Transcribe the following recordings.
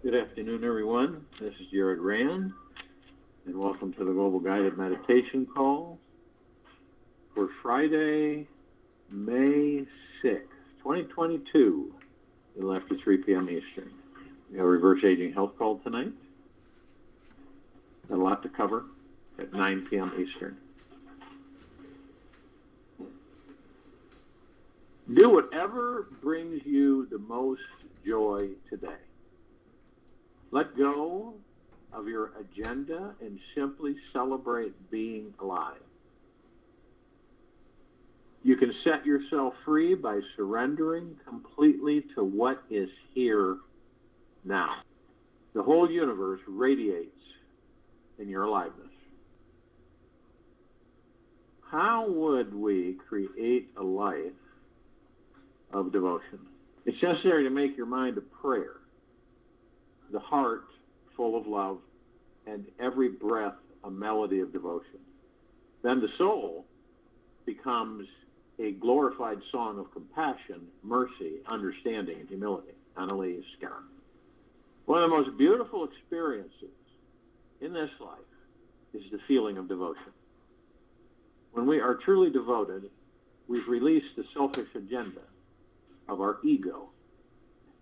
Good afternoon, everyone. This is Jared Rand, and welcome to the Global Guided Meditation Call for Friday, May 6th, 2022, a little after 3 p.m. Eastern. We have a reverse aging health call tonight. Got a lot to cover at 9 p.m. Eastern. Do whatever brings you the most joy today. Let go of your agenda and simply celebrate being alive. You can set yourself free by surrendering completely to what is here now. The whole universe radiates in your aliveness. How would we create a life of devotion? It's necessary to make your mind a prayer, the heart full of love, and every breath a melody of devotion. Then the soul becomes a glorified song of compassion, mercy, understanding, and humility. Annalise Scarron. One of the most beautiful experiences in this life is the feeling of devotion. When we are truly devoted, we've released the selfish agenda of our ego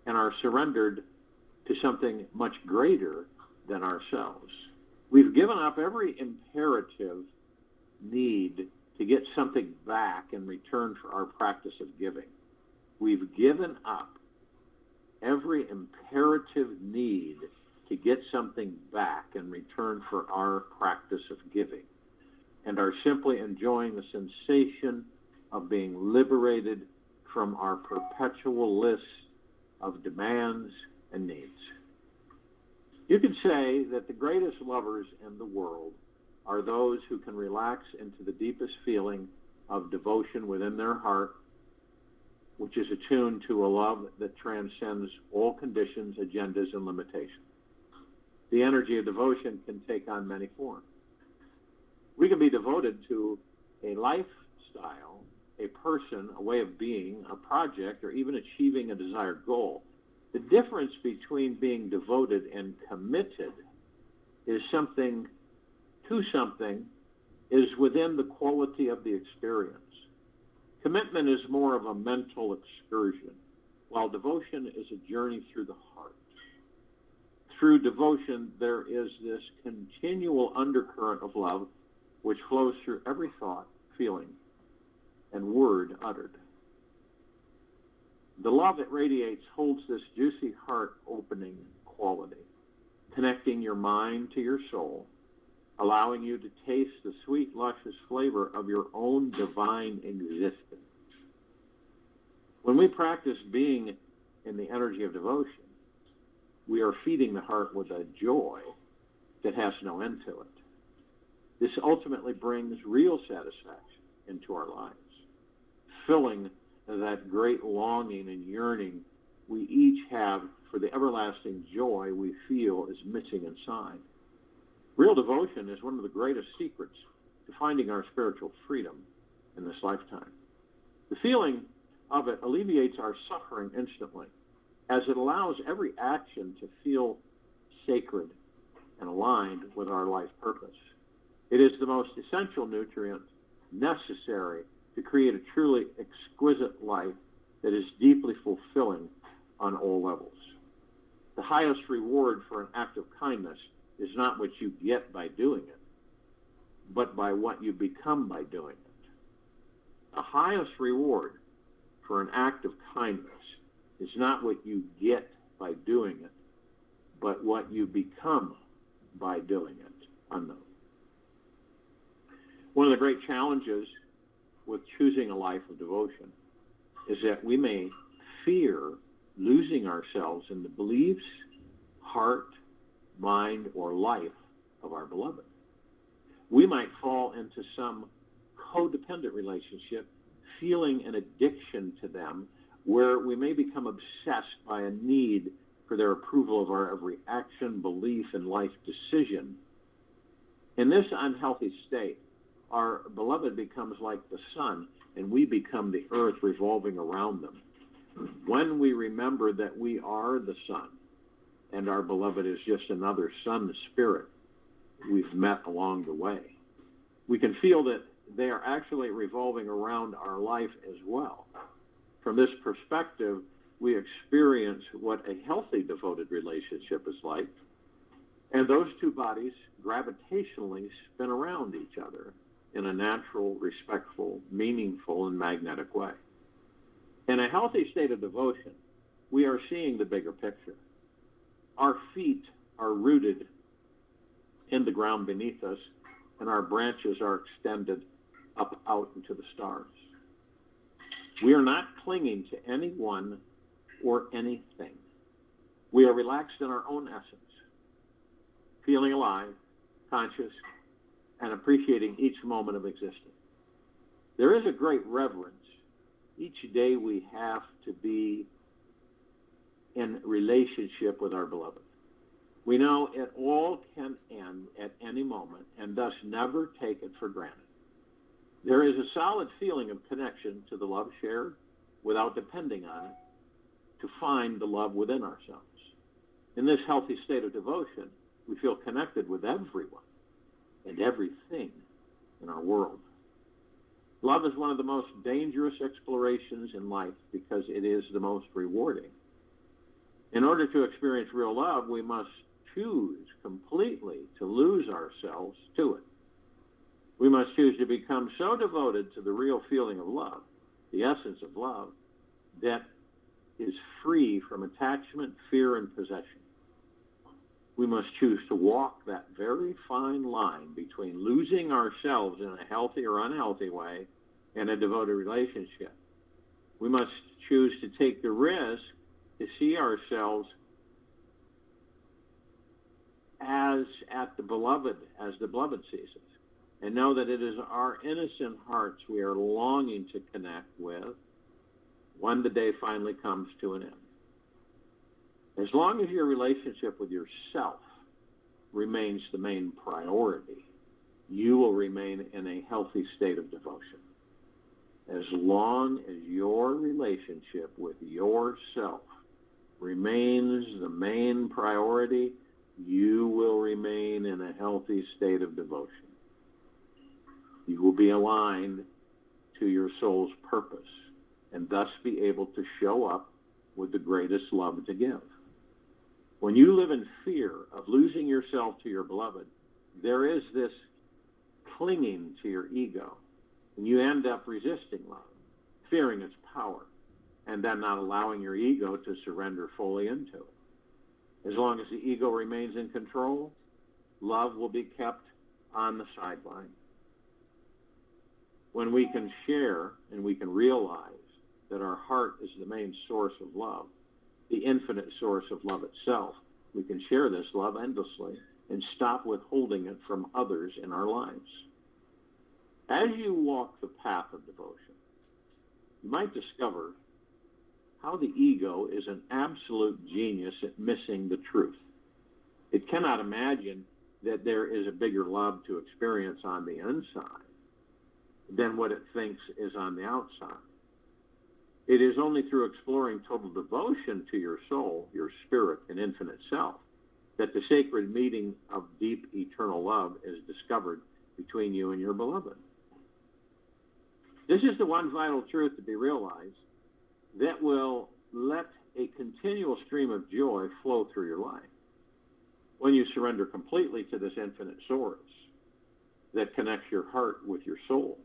and are surrendered to something much greater than ourselves. We've given up every imperative need to get something back in return for our practice of giving. We've given up every imperative need to get something back in return for our practice of giving, and are simply enjoying the sensation of being liberated from our perpetual list of demands and needs. You could say that the greatest lovers in the world are those who can relax into the deepest feeling of devotion within their heart, which is attuned to a love that transcends all conditions, agendas, and limitations. The energy of devotion can take on many forms. We can be devoted to a lifestyle, a person, a way of being, a project, or even achieving a desired goal. The difference between being devoted and committed is something is within the quality of the experience. Commitment is more of a mental excursion, while devotion is a journey through the heart. Through devotion, there is this continual undercurrent of love which flows through every thought, feeling, and word uttered. The love it radiates holds this juicy heart-opening quality, connecting your mind to your soul, allowing you to taste the sweet, luscious flavor of your own divine existence. When we practice being in the energy of devotion, we are feeding the heart with a joy that has no end to it. This ultimately brings real satisfaction into our lives, filling that great longing and yearning we each have for the everlasting joy we feel is missing inside. Real devotion is one of the greatest secrets to finding our spiritual freedom in this lifetime. The feeling of it alleviates our suffering instantly, as it allows every action to feel sacred and aligned with our life purpose. It is the most essential nutrient necessary to create a truly exquisite life that is deeply fulfilling on all levels. The highest reward for an act of kindness is not what you get by doing it, but by what you become by doing it. The highest reward for an act of kindness is not what you get by doing it, but what you become by doing it. Unknown. One of the great challenges with choosing a life of devotion is that we may fear losing ourselves in the beliefs, heart, mind, or life of our beloved. We might fall into some codependent relationship, feeling an addiction to them, where we may become obsessed by a need for their approval of our every action, belief, and life decision. In this unhealthy state, our beloved becomes like the sun, and we become the earth revolving around them. When we remember that we are the sun and our beloved is just another sun spirit we've met along the way. We can feel that they are actually revolving around our life as well. From this perspective, we experience what a healthy devoted relationship is like, and those two bodies gravitationally spin around each other in a natural, respectful, meaningful, and magnetic way. In a healthy state of devotion, we are seeing the bigger picture. Our feet are rooted in the ground beneath us, and our branches are extended up out into the stars. We are not clinging to anyone or anything. We are relaxed in our own essence, feeling alive, conscious, and appreciating each moment of existence. There is a great reverence each day we have to be in relationship with our beloved. We know it all can end at any moment and thus never take it for granted. There is a solid feeling of connection to the love shared without depending on it to find the love within ourselves. In this healthy state of devotion, we feel connected with everyone and everything in our world. Love is one of the most dangerous explorations in life because it is the most rewarding. In order to experience real love, we must choose completely to lose ourselves to it. We must choose to become so devoted to the real feeling of love, the essence of love, that is free from attachment, fear, and possession. We must choose to walk that very fine line between losing ourselves in a healthy or unhealthy way and a devoted relationship. We must choose to take the risk to see ourselves as the beloved sees us, and know that it is our innocent hearts we are longing to connect with when the day finally comes to an end. As long as your relationship with yourself remains the main priority, you will remain in a healthy state of devotion. As long as your relationship with yourself remains the main priority, you will remain in a healthy state of devotion. You will be aligned to your soul's purpose and thus be able to show up with the greatest love to give. When you live in fear of losing yourself to your beloved, there is this clinging to your ego, and you end up resisting love, fearing its power, and then not allowing your ego to surrender fully into it. As long as the ego remains in control, love will be kept on the sideline. When we can share and we can realize that our heart is the main source of love, the infinite source of love itself, we can share this love endlessly and stop withholding it from others in our lives. As you walk the path of devotion, you might discover how the ego is an absolute genius at missing the truth. It cannot imagine that there is a bigger love to experience on the inside than what it thinks is on the outside. It is only through exploring total devotion to your soul, your spirit, and infinite self that the sacred meeting of deep eternal love is discovered between you and your beloved. This is the one vital truth to be realized that will let a continual stream of joy flow through your life. When you surrender completely to this infinite source that connects your heart with your soul,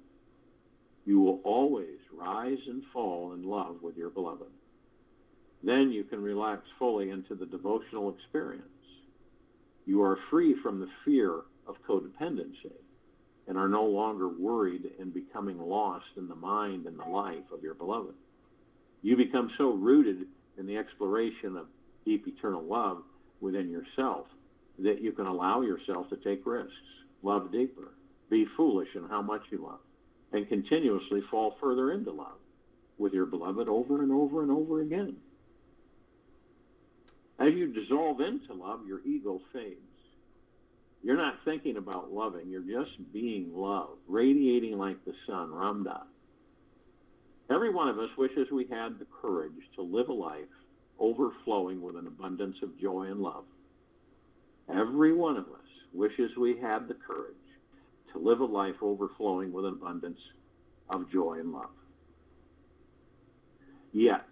you will always rise and fall in love with your beloved. Then you can relax fully into the devotional experience. You are free from the fear of codependency and are no longer worried in becoming lost in the mind and the life of your beloved. You become so rooted in the exploration of deep eternal love within yourself that you can allow yourself to take risks, love deeper, be foolish in how much you love, and continuously fall further into love with your beloved over and over and over again. As you dissolve into love, your ego fades. You're not thinking about loving. You're just being love, radiating like the sun, Ramda. Every one of us wishes we had the courage to live a life overflowing with an abundance of joy and love. Every one of us wishes we had the courage to live a life overflowing with an abundance of joy and love. Yet,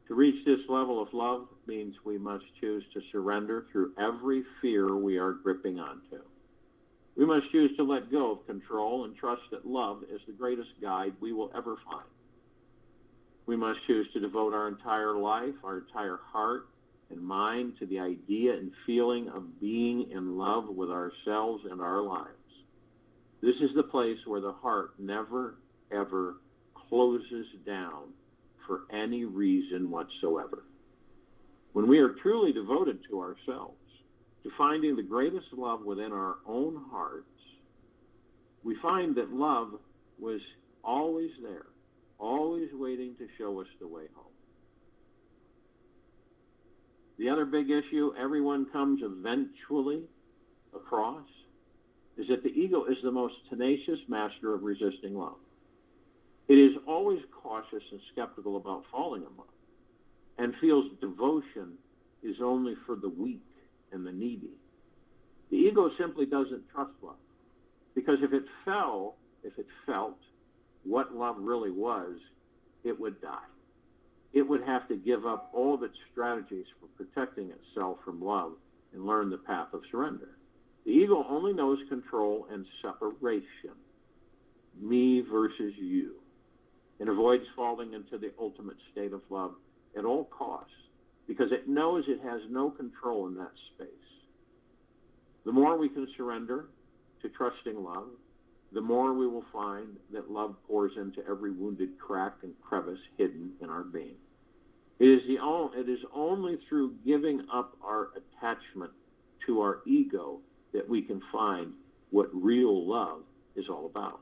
to reach this level of love means we must choose to surrender through every fear we are gripping onto. We must choose to let go of control and trust that love is the greatest guide we will ever find. We must choose to devote our entire life, our entire heart and mind to the idea and feeling of being in love with ourselves and our lives. This is the place where the heart never, ever closes down for any reason whatsoever. When we are truly devoted to ourselves, to finding the greatest love within our own hearts, we find that love was always there, always waiting to show us the way home. The other big issue everyone comes eventually across is that the ego is the most tenacious master of resisting love. It is always cautious and skeptical about falling in love and feels devotion is only for the weak and the needy. The ego simply doesn't trust love, because if it felt what love really was, it would die. It would have to give up all of its strategies for protecting itself from love and learn the path of surrender. The ego only knows control and separation, me versus you, and avoids falling into the ultimate state of love at all costs, because it knows it has no control in that space. The more we can surrender to trusting love, the more we will find that love pours into every wounded crack and crevice hidden in our being. It is only through giving up our attachment to our ego that we can find what real love is all about.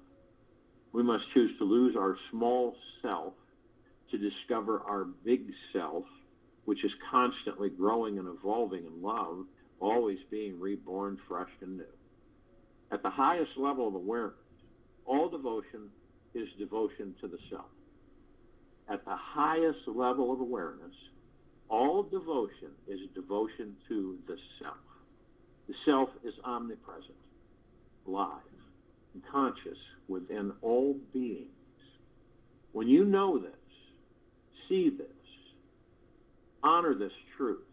We must choose to lose our small self to discover our big self, which is constantly growing and evolving in love, always being reborn fresh and new. At the highest level of awareness, all devotion is devotion to the self. At the highest level of awareness, all devotion is devotion to the self. The self is omnipresent, alive, and conscious within all beings. When you know this, see this, honor this truth,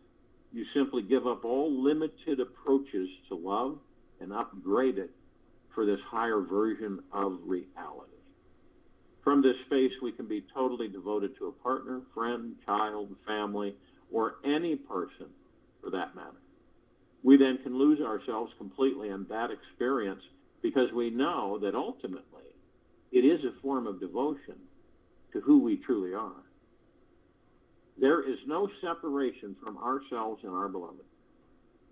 you simply give up all limited approaches to love and upgrade it for this higher version of reality. From this space, we can be totally devoted to a partner, friend, child, family, or any person for that matter. We then can lose ourselves completely in that experience because we know that ultimately it is a form of devotion to who we truly are. There is no separation from ourselves and our beloved.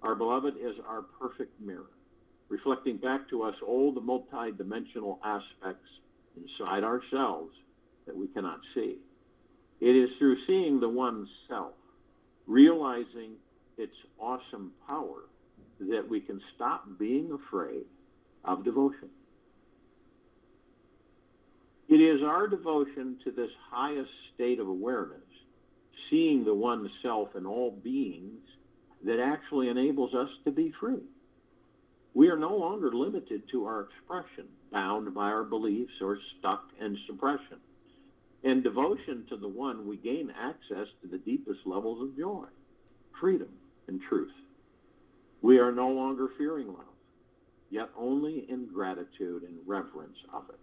Our beloved is our perfect mirror, reflecting back to us all the multidimensional aspects inside ourselves that we cannot see. It is through seeing the one self, realizing its awesome power, that we can stop being afraid of devotion. It is our devotion to this highest state of awareness, seeing the one self in all beings, that actually enables us to be free. We are no longer limited to our expression, bound by our beliefs or stuck in suppression. In devotion to the one, we gain access to the deepest levels of joy, freedom, and truth. We are no longer fearing love, yet only in gratitude and reverence of it.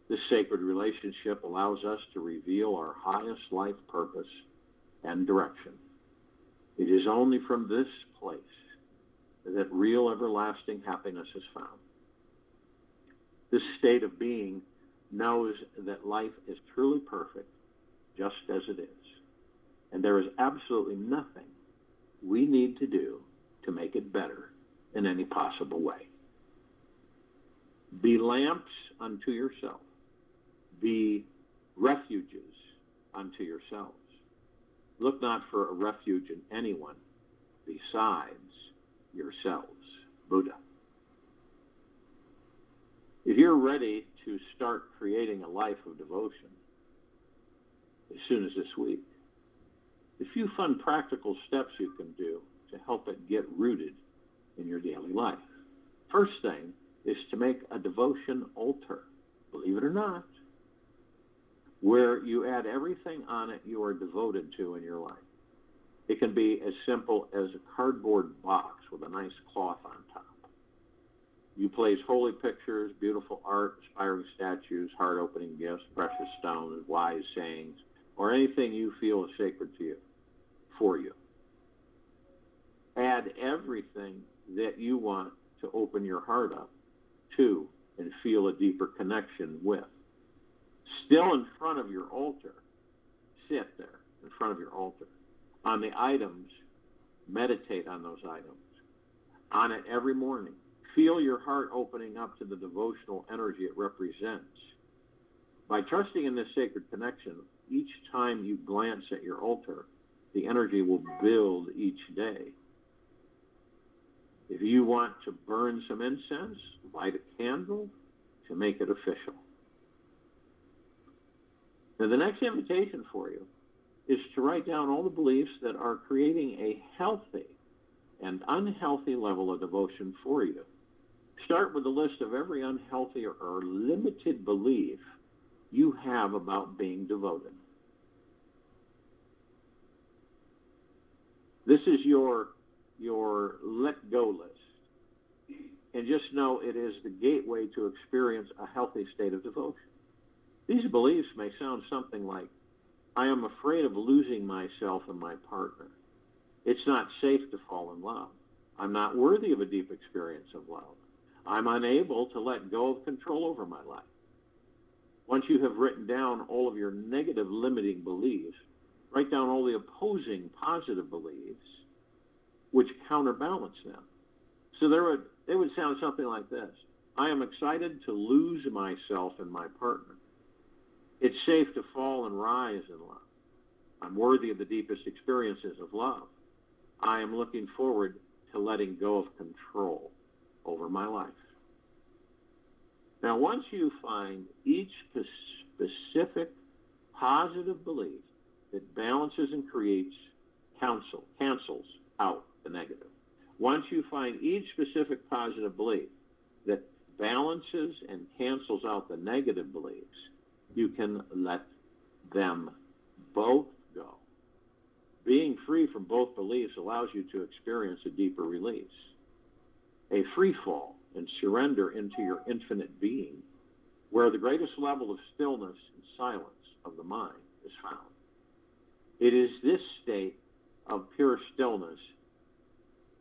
This sacred relationship allows us to reveal our highest life purpose and direction. It is only from this place that real everlasting happiness is found. This state of being knows that life is truly perfect just as it is, and there is absolutely nothing we need to do to make it better in any possible way. Be lamps unto yourself. Be refuges unto yourselves. Look not for a refuge in anyone besides yourselves. Buddha. If you're ready to start creating a life of devotion as soon as this week, a few fun practical steps you can do to help it get rooted in your daily life. First thing is to make a devotion altar, believe it or not, where you add everything on it you are devoted to in your life. It can be as simple as a cardboard box with a nice cloth on top. You place holy pictures, beautiful art, inspiring statues, heart-opening gifts, precious stones, wise sayings, or anything you feel is sacred to you, for you. Add everything that you want to open your heart up to and feel a deeper connection with. Still in front of your altar, sit there in front of your altar. On the items, meditate on those items. On it every morning. Feel your heart opening up to the devotional energy it represents. By trusting in this sacred connection, each time you glance at your altar, the energy will build each day. If you want to burn some incense, light a candle to make it official. Now, the next invitation for you is to write down all the beliefs that are creating a healthy and unhealthy level of devotion for you. Start with a list of every unhealthy or limited belief you have about being devoted. This is your let-go list. And just know it is the gateway to experience a healthy state of devotion. These beliefs may sound something like, I am afraid of losing myself and my partner. It's not safe to fall in love. I'm not worthy of a deep experience of love. I'm unable to let go of control over my life. Once you have written down all of your negative limiting beliefs, write down all the opposing positive beliefs which counterbalance them. So they would sound something like this. I am excited to lose myself and my partner. It's safe to fall and rise in love. I'm worthy of the deepest experiences of love. I am looking forward to letting go of control over my life. Now, once you find each specific positive belief that balances and creates, cancels out the negative. Once you find each specific positive belief that balances and cancels out the negative beliefs, you can let them both go. Being free from both beliefs allows you to experience a deeper release, a free fall and surrender into your infinite being, where the greatest level of stillness and silence of the mind is found. It is this state of pure stillness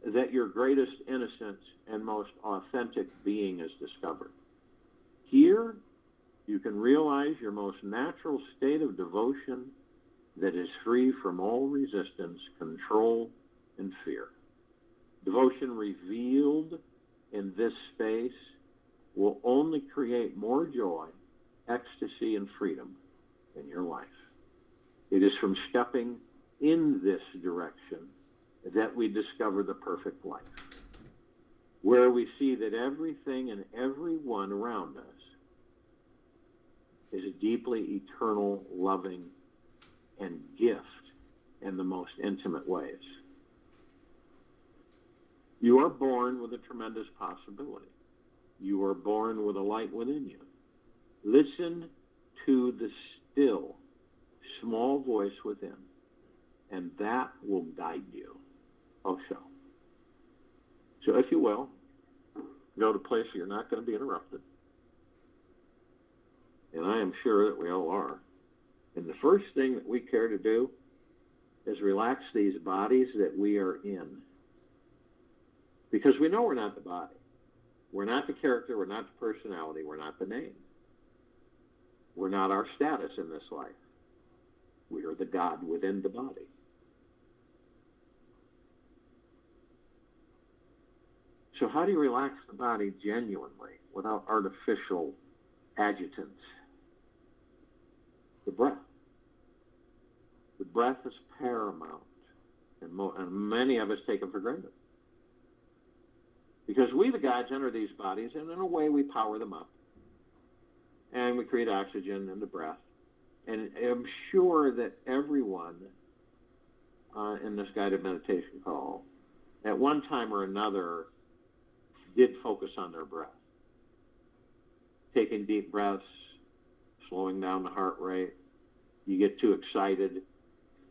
that your greatest innocence and most authentic being is discovered. Here, you can realize your most natural state of devotion that is free from all resistance, control, and fear. Devotion revealed in this space will only create more joy, ecstasy, and freedom in your life. It is from stepping in this direction that we discover the perfect life, where we see that everything and everyone around us is a deeply eternal, loving, and gift in the most intimate ways. You are born with a tremendous possibility. You are born with a light within you. Listen to the still, small voice within, and that will guide you. So if you will, go to a place where you're not going to be interrupted. And I am sure that we all are. And the first thing that we care to do is relax these bodies that we are in. Because we know we're not the body. We're not the character. We're not the personality. We're not the name. We're not our status in this life. We are the God within the body. So how do you relax the body genuinely without artificial adjutants? The breath. The breath is paramount, and many of us take it for granted. Because we, the gods, enter these bodies, and in a way we power them up. And we create oxygen in the breath. And I'm sure that everyone in this guided meditation call, at one time or another, did focus on their breath. Taking deep breaths, slowing down the heart rate. You get too excited,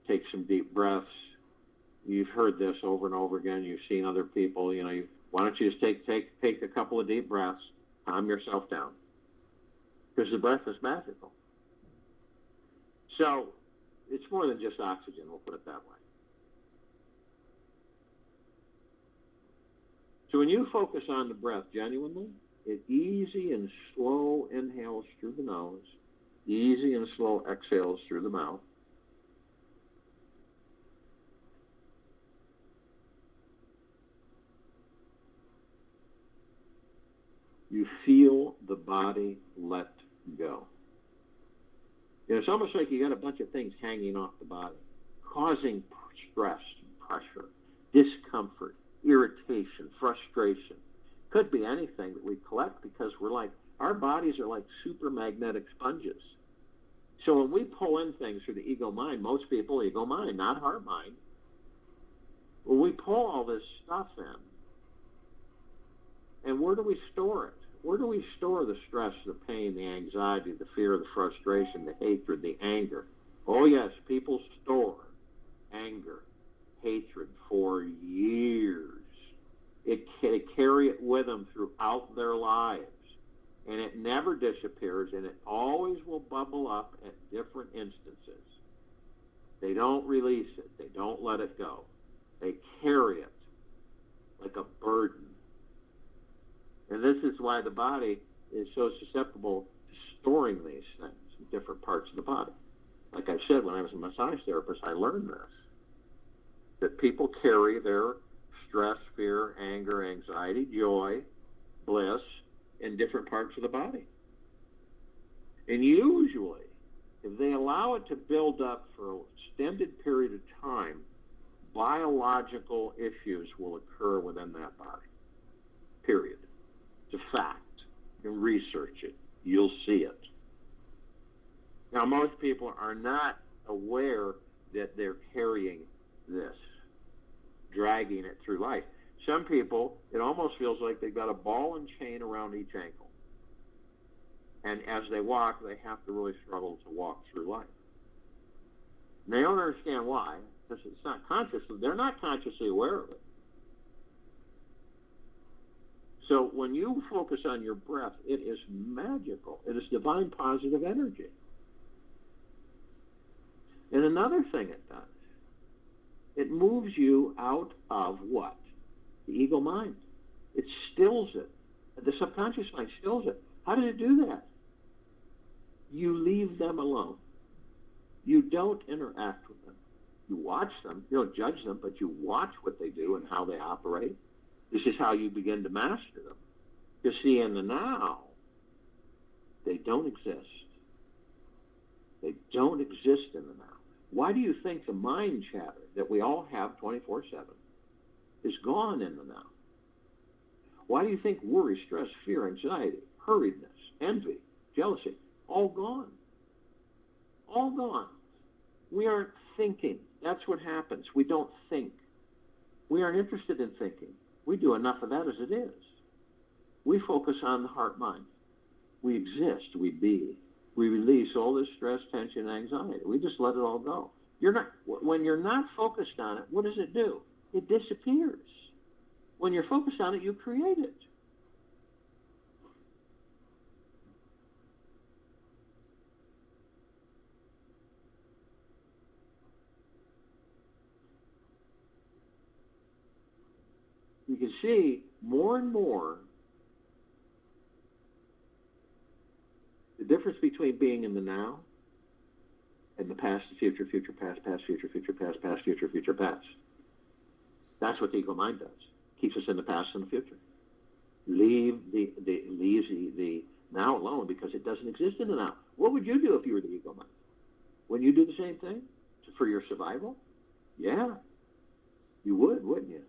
take some deep breaths. You've heard this over and over again. You've seen other people, why don't you just take a couple of deep breaths, calm yourself down. Because the breath is magical. So it's more than just oxygen, we'll put it that way. So when you focus on the breath genuinely, easy and slow inhales through the nose, easy and slow exhales through the mouth. You feel the body let go. It's almost like you got a bunch of things hanging off the body, causing stress, pressure, discomfort, irritation, frustration. Could be anything that we collect because our bodies are like super magnetic sponges. So when we pull in things through the ego mind, most people, ego mind, not heart mind, when we pull all this stuff in, and where do we store it? Where do we store the stress, the pain, the anxiety, the fear, the frustration, the hatred, the anger? Oh yes, people store anger, hatred for years. They carry it with them throughout their lives. And it never disappears, and it always will bubble up at different instances. They don't release it. They don't let it go. They carry it like a burden. And this is why the body is so susceptible to storing these things in different parts of the body. Like I said, when I was a massage therapist, I learned this, that people carry their stress, fear, anger, anxiety, joy, bliss in different parts of the body. And usually, if they allow it to build up for an extended period of time, biological issues will occur within that body. Period. It's a fact. You can research it. You'll see it. Now, most people are not aware that they're carrying this, dragging it through life. Some people, it almost feels like they've got a ball and chain around each ankle. And as they walk, they have to really struggle to walk through life. And they don't understand why, because it's not consciously, they're not consciously aware of it. So when you focus on your breath, it is magical. It is divine positive energy. And another thing it does, it moves you out of what? The ego mind. It stills it. The subconscious mind stills it. How does it do that? You leave them alone. You don't interact with them. You watch them. You don't judge them, but you watch what they do and how they operate. This is how you begin to master them. You see, in the now, they don't exist. They don't exist in the now. Why do you think the mind chatter that we all have 24/7 is gone in the now? Why do you think worry, stress, fear, anxiety, hurriedness, envy, jealousy, all gone? All gone. We aren't thinking. That's what happens. We don't think. We aren't interested in thinking. We do enough of that as it is. We focus on the heart mind. We exist. We be. We release all this stress, tension, and anxiety. We just let it all go. When you're not focused on it, what does it do? It disappears. When you're focused on it, you create it. You can see more and more the difference between being in the now and the past, the future, future, past, past, future, future, past, past, future, future, past. That's what the ego mind does. Keeps us in the past and the future. Leaves the now alone because it doesn't exist in the now. What would you do if you were the ego mind? Wouldn't you do the same thing for your survival? Yeah, you would, wouldn't you?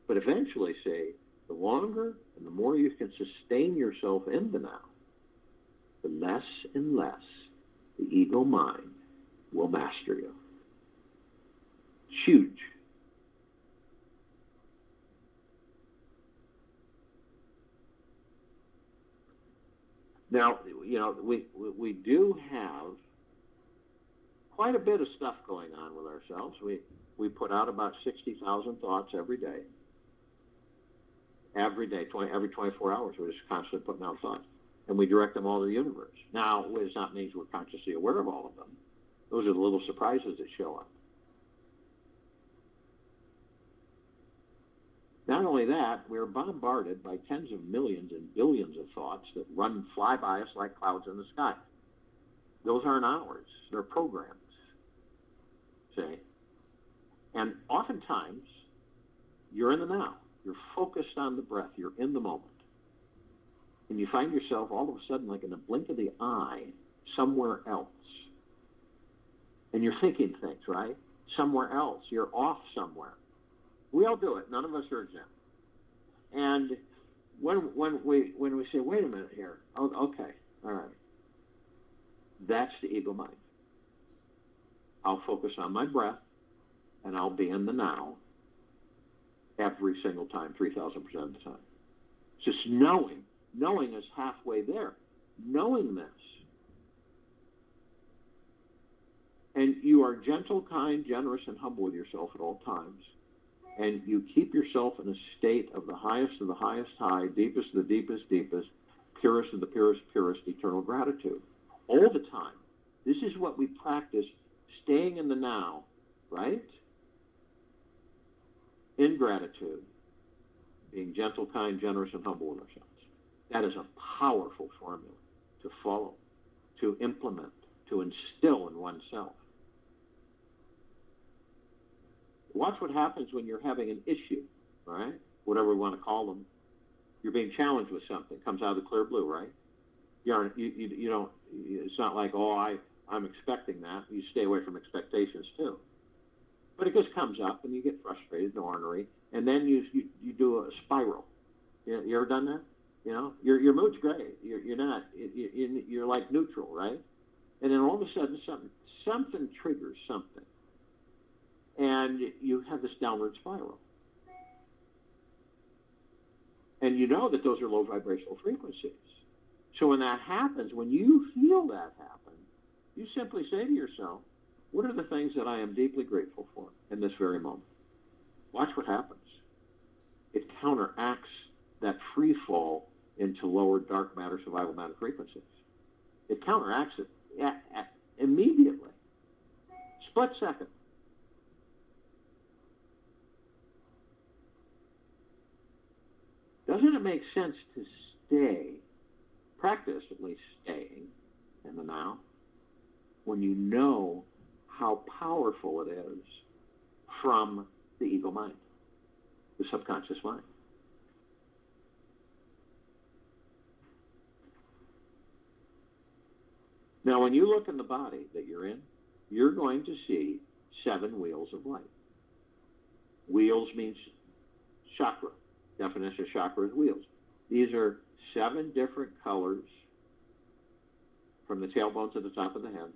But eventually, say, the longer and the more you can sustain yourself in the now, the less and less the ego mind will master you. It's huge. Now, we do have quite a bit of stuff going on with ourselves. We put out about 60,000 thoughts every day. Every day, every 24 hours, we're just constantly putting out thoughts. And we direct them all to the universe. Now, it does not mean we're consciously aware of all of them. Those are the little surprises that show up. Not only that, we're bombarded by tens of millions and billions of thoughts that fly by us like clouds in the sky. Those aren't ours. They're programs. See? And oftentimes, you're in the now. You're focused on the breath. You're in the moment. And you find yourself all of a sudden, like in a blink of the eye, somewhere else. And you're thinking things, right? Somewhere else. You're off somewhere. We all do it. None of us are exempt. And when we say, wait a minute here, okay, all right, that's the ego mind. I'll focus on my breath, and I'll be in the now every single time, 3,000% of the time. It's just knowing. Knowing is halfway there. Knowing this. And you are gentle, kind, generous, and humble with yourself at all times. And you keep yourself in a state of the highest high, deepest of the deepest, purest of the purest, eternal gratitude. All the time. This is what we practice, staying in the now, right? In gratitude, being gentle, kind, generous, and humble with ourselves. That is a powerful formula to follow, to implement, to instill in oneself. Watch what happens when you're having an issue, all right? Whatever we want to call them. You're being challenged with something. It comes out of the clear blue, right? You don't. It's not like, I'm expecting that. You stay away from expectations too. But it just comes up, and you get frustrated, ornery, and then you do a spiral. You ever done that? Your mood's great. You're not. You're like neutral, right? And then all of a sudden, something triggers something, and you have this downward spiral. And you know that those are low vibrational frequencies. So when that happens, when you feel that happen, you simply say to yourself, what are the things that I am deeply grateful for in this very moment? Watch what happens. It counteracts that free fall into lower dark matter, survival matter frequencies. It counteracts it immediately. Split second. Doesn't it make sense to practice at least staying in the now, when you know how powerful it is from the ego mind, the subconscious mind? Now, when you look in the body that you're in, you're going to see 7 wheels of light. Wheels means chakra. Definition of chakra is wheels. These are 7 different colors from the tailbone to the top of the head.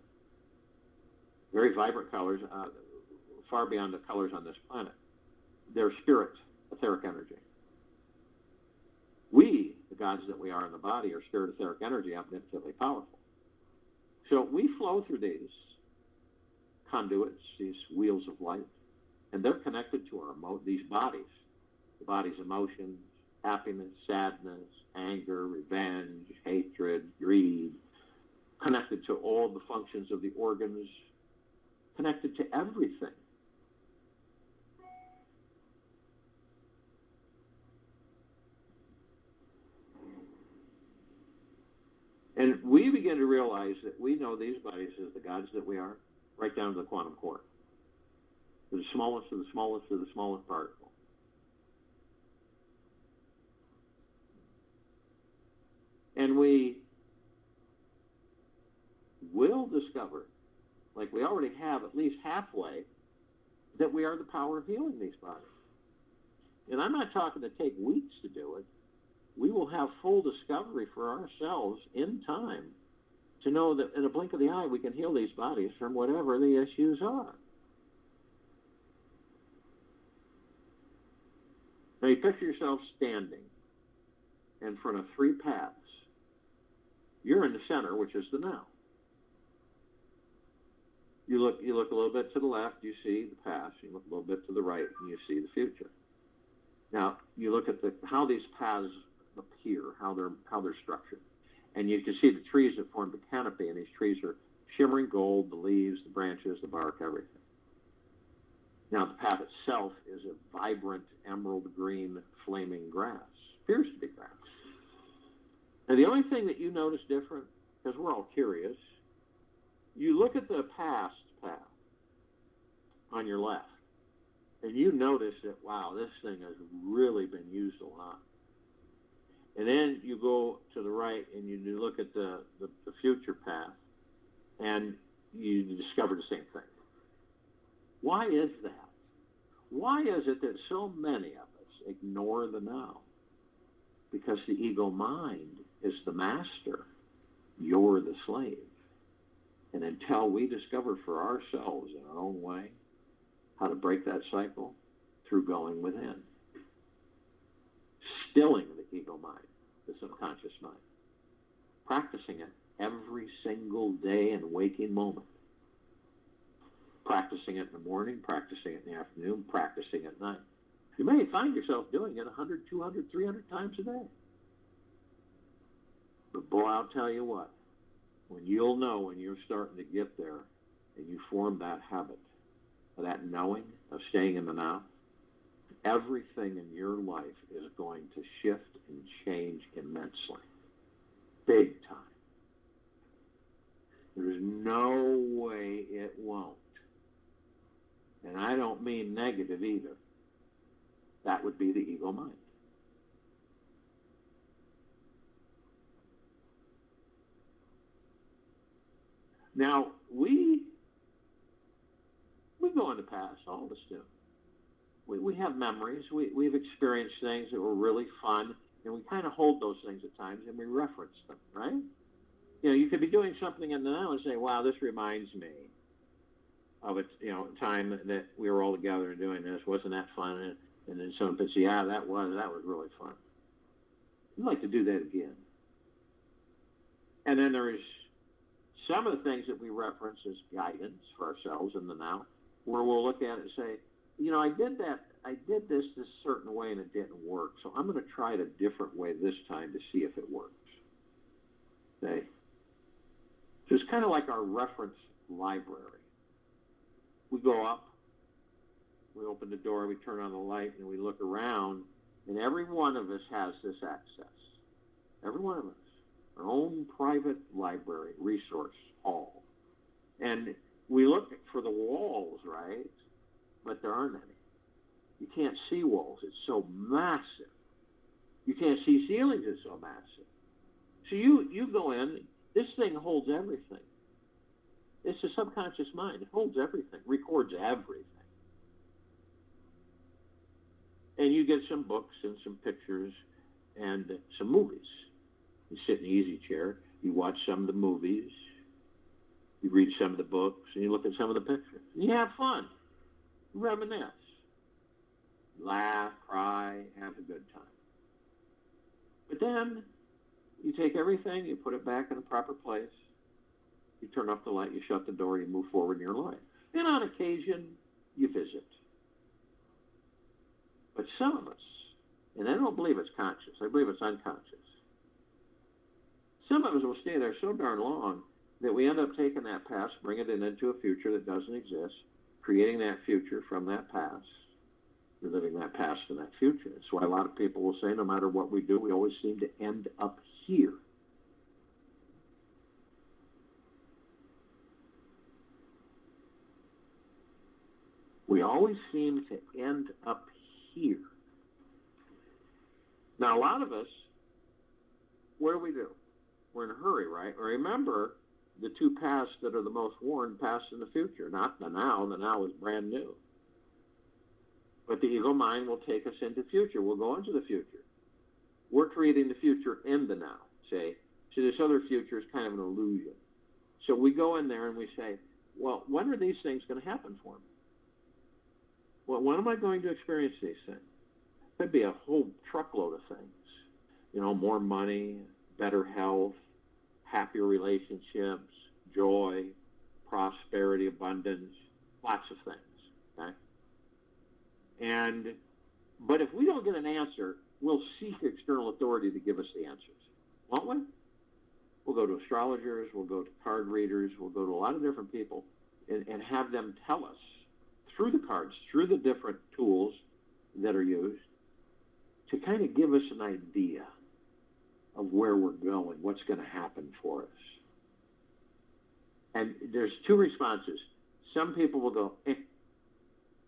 Very vibrant colors, far beyond the colors on this planet. They're spirit, etheric energy. We, the gods that we are in the body, are spirit, etheric energy, omnipotent powerful. So we flow through these conduits, these wheels of light, and they're connected to these bodies. The body's emotions, happiness, sadness, anger, revenge, hatred, greed, connected to all the functions of the organs, connected to everything. And we begin to realize that we know these bodies as the gods that we are, right down to the quantum core. The smallest of the smallest of the smallest particle. And we will discover, like we already have at least halfway, that we are the power of healing these bodies. And I'm not talking to take weeks to do it. We will have full discovery for ourselves in time to know that in a blink of the eye we can heal these bodies from whatever the issues are. Now you picture yourself standing in front of three paths. You're in the center, which is the now. You look a little bit to the left, you see the past. You look a little bit to the right, and you see the future. Now you look at how these paths appear, how they're structured, and you can see the trees that form the canopy. And these trees are shimmering gold: the leaves, the branches, the bark, everything. Now the path itself is a vibrant emerald green, flaming grass. Appears to be grass. And the only thing that you notice different, because we're all curious, you look at the past path on your left, and you notice that, wow, this thing has really been used a lot. And then you go to the right, and you look at the future path, and you discover the same thing. Why is that? Why is it that so many of us ignore the now? Because the ego mind is the master. You're the slave. And until we discover for ourselves in our own way how to break that cycle through going within, stilling the ego mind, the subconscious mind, practicing it every single day and waking moment, practicing it in the morning, practicing it in the afternoon, practicing at night. You may find yourself doing it 100, 200, 300 times a day. But boy, I'll tell you what, when you'll know when you're starting to get there and you form that habit of that knowing, of staying in the now, everything in your life is going to shift and change immensely. Big time. There's no way it won't. And I don't mean negative either. That would be the ego mind. Now, we go in the past, all of us do. We have memories. We've experienced things that were really fun, and we kind of hold those things at times, and we reference them, right? You know, you could be doing something in the now and say, wow, this reminds me of a time that we were all together and doing this. Wasn't that fun? And then someone could say, yeah, that was really fun. I'd like to do that again. And then there's some of the things that we reference as guidance for ourselves in the now, where we'll look at it and say, I did this certain way and it didn't work, so I'm going to try it a different way this time to see if it works. Okay? So it's kind of like our reference library. We go up, we open the door, we turn on the light, and we look around, and every one of us has this access. Every one of us. Our own private library, resource hall. And we look for the walls, right? But there aren't any. You can't see walls. It's so massive. You can't see ceilings. It's so massive. So you go in. This thing holds everything. It's the subconscious mind. It holds everything, records everything. And you get some books and some pictures and some movies. You sit in the easy chair, you watch some of the movies, you read some of the books, and you look at some of the pictures. And you have fun. You reminisce. Laugh, cry, have a good time. But then you take everything, you put it back in a proper place, you turn off the light, you shut the door, you move forward in your life. And on occasion, you visit. But some of us, and I don't believe it's conscious, I believe it's unconscious, some of us will stay there so darn long that we end up taking that past, bringing it into a future that doesn't exist, creating that future from that past, reliving that past and that future. That's why a lot of people will say no matter what we do, we always seem to end up here. We always seem to end up here. Now, a lot of us, what do? We're in a hurry, right? Remember the two paths that are the most worn, past and the future, not the now. The now is brand new. But the ego mind will take us into future. We'll go into the future. We're creating the future in the now, say. So this other future is kind of an illusion. So we go in there and we say, well, when are these things going to happen for me? Well, when am I going to experience these things? Could be a whole truckload of things. More money, better health, happier relationships, joy, prosperity, abundance, lots of things. Okay? But if we don't get an answer, we'll seek external authority to give us the answers. Won't we? We'll go to astrologers, we'll go to card readers, we'll go to a lot of different people and have them tell us through the cards, through the different tools that are used, to kind of give us an idea of where we're going, what's going to happen for us. And there's two responses. Some people will go,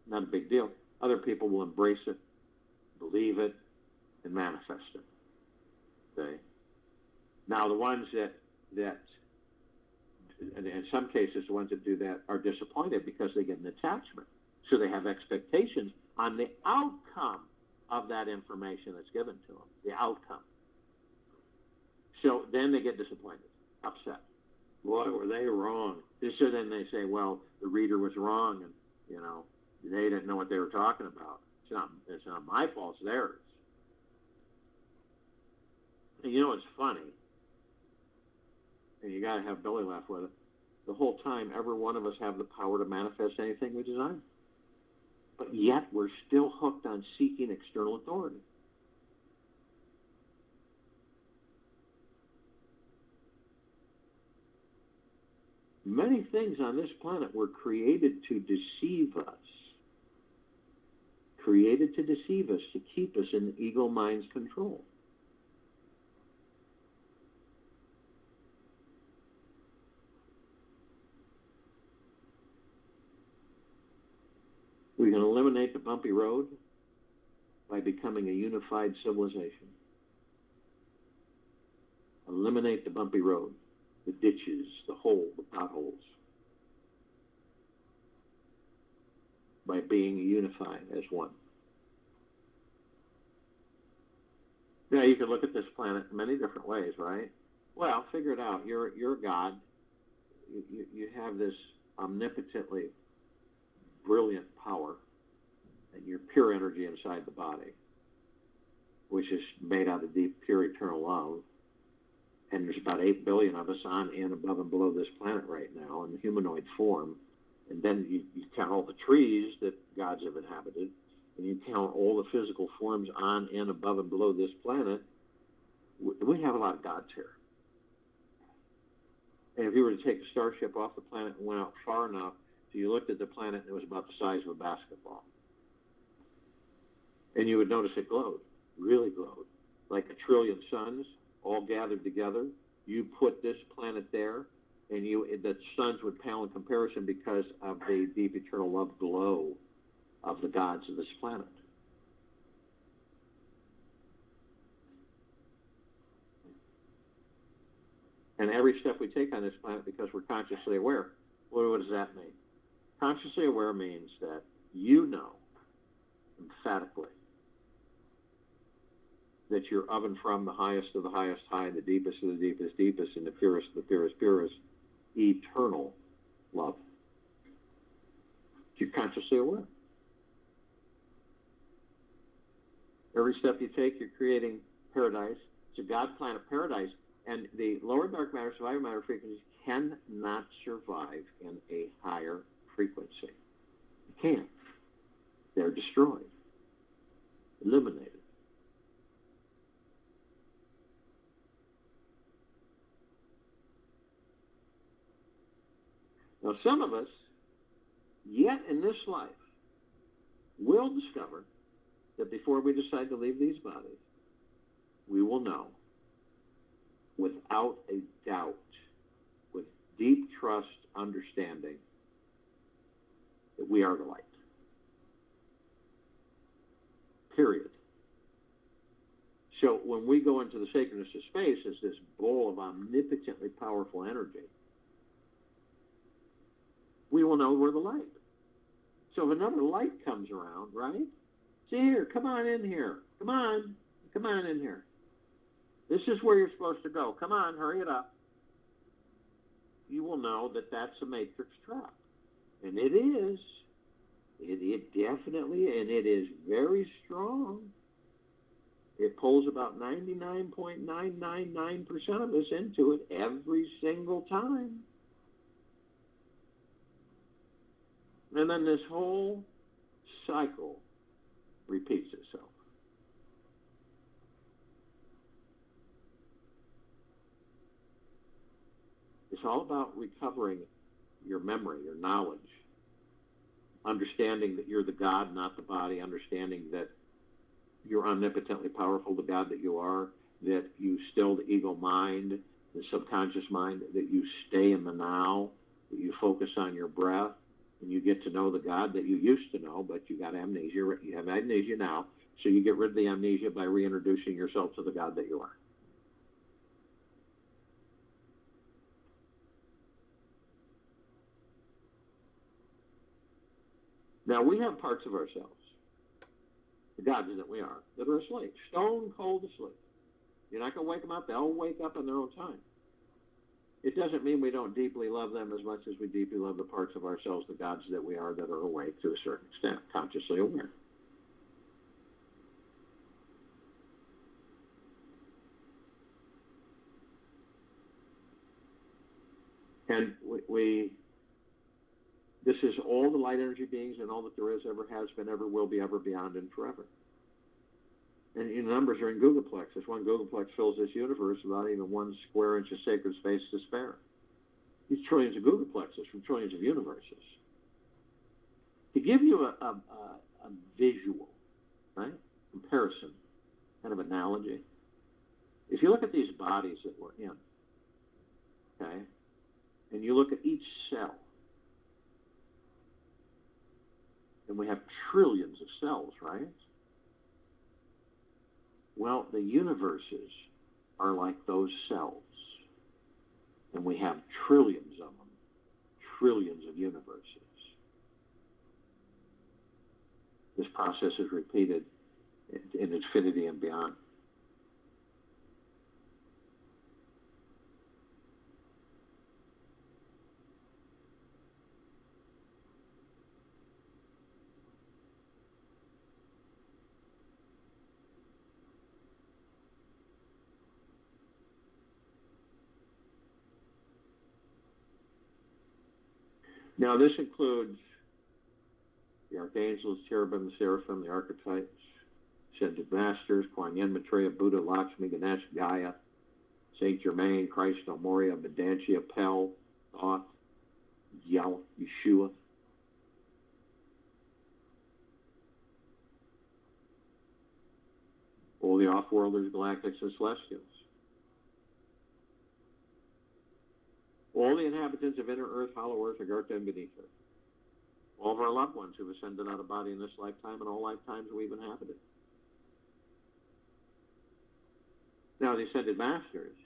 not a big deal. Other people will embrace it, believe it, and manifest it. Okay? Now, the ones that and in some cases, the ones that do that are disappointed because they get an attachment. So they have expectations on the outcome of that information that's given to them, the outcome. So then they get disappointed, upset. Boy, were they wrong. So then they say, well, the reader was wrong, and, they didn't know what they were talking about. It's not my fault, it's theirs. And it's funny, and you got to have belly laugh with it. The whole time, every one of us have the power to manifest anything we desire. But yet, we're still hooked on seeking external authority. Many things on this planet were created to deceive us. Created to deceive us, to keep us in the ego mind's control. We can eliminate the bumpy road by becoming a unified civilization. Eliminate the bumpy road, the ditches, the potholes, by being unified as one. Now, you can look at this planet in many different ways, right? Well, figure it out. You're a God. You have this omnipotently brilliant power, and you're pure energy inside the body, which is made out of deep, pure, eternal love. And there's about 8 billion of us on and above and below this planet right now in humanoid form. And then you count all the trees that gods have inhabited, and you count all the physical forms on and above and below this planet. We have a lot of gods here. And if you were to take a starship off the planet and went out far enough, so you looked at the planet and it was about the size of a basketball. And you would notice it glowed, really glowed, like a trillion suns all gathered together. You put this planet there, and the suns would pale in comparison because of the deep eternal love glow of the gods of this planet. And every step we take on this planet, because we're consciously aware, what does that mean? Consciously aware means that emphatically, that you're of and from the highest of the highest high, the deepest of the deepest deepest, and the purest of the purest purest, eternal love. You're consciously aware. Every step you take, you're creating paradise. It's a God planet paradise, and the lower dark matter, survivor matter frequencies cannot survive in a higher frequency. You can't. They're destroyed, eliminated. Now, some of us, yet in this life, will discover that before we decide to leave these bodies, we will know, without a doubt, with deep trust, understanding, that we are the light. Period. So when we go into the sacredness of space as this bowl of omnipotently powerful energy, we will know we're the light. So if another light comes around, right? Say, here, come on in here. Come on in here. This is where you're supposed to go. Come on, hurry it up. You will know that that's a matrix trap. And it is. It definitely, and it is very strong. It pulls about 99.999% of us into it every single time. And then this whole cycle repeats itself. It's all about recovering your memory, your knowledge, understanding that you're the God, not the body, understanding that you're omnipotently powerful, the God that you are, that you still the ego mind, the subconscious mind, that you stay in the now, that you focus on your breath, and you get to know the God that you used to know, but you got amnesia. You have amnesia now, so you get rid of the amnesia by reintroducing yourself to the God that you are. Now, we have parts of ourselves, the gods that we are, that are asleep, stone cold asleep. You're not going to wake them up. They'll wake up in their own time. It doesn't mean we don't deeply love them as much as we deeply love the parts of ourselves, the gods that we are, that are awake to a certain extent, consciously aware. And this is all the light energy beings and all that there is, ever has been, ever will be, ever beyond, and forever. And your numbers are in googolplex. This one googolplex fills this universe without even 1 square inch of sacred space to spare. These trillions of googolplexes from trillions of universes. To give you a visual, right, comparison, kind of analogy, if you look at these bodies that we're in, okay, and you look at each cell, and we have trillions of cells, right? Well, the universes are like those cells. And we have trillions of them, trillions of universes. This process is repeated in infinity and beyond. Now, this includes the archangels, cherubim, the seraphim, the archetypes, ascended masters, Kuan Yin, Maitreya, Buddha, Lakshmi, Ganesh, Gaia, Saint Germain, Christ, Moria, Vedantia, Pel, Thoth, Yeshua. All the off-worlders, galactics, and celestials. All the inhabitants of inner earth, hollow earth, Agartha, and beneath earth. All of our loved ones who have ascended out of body in this lifetime and all lifetimes we've inhabited. Now, the ascended masters,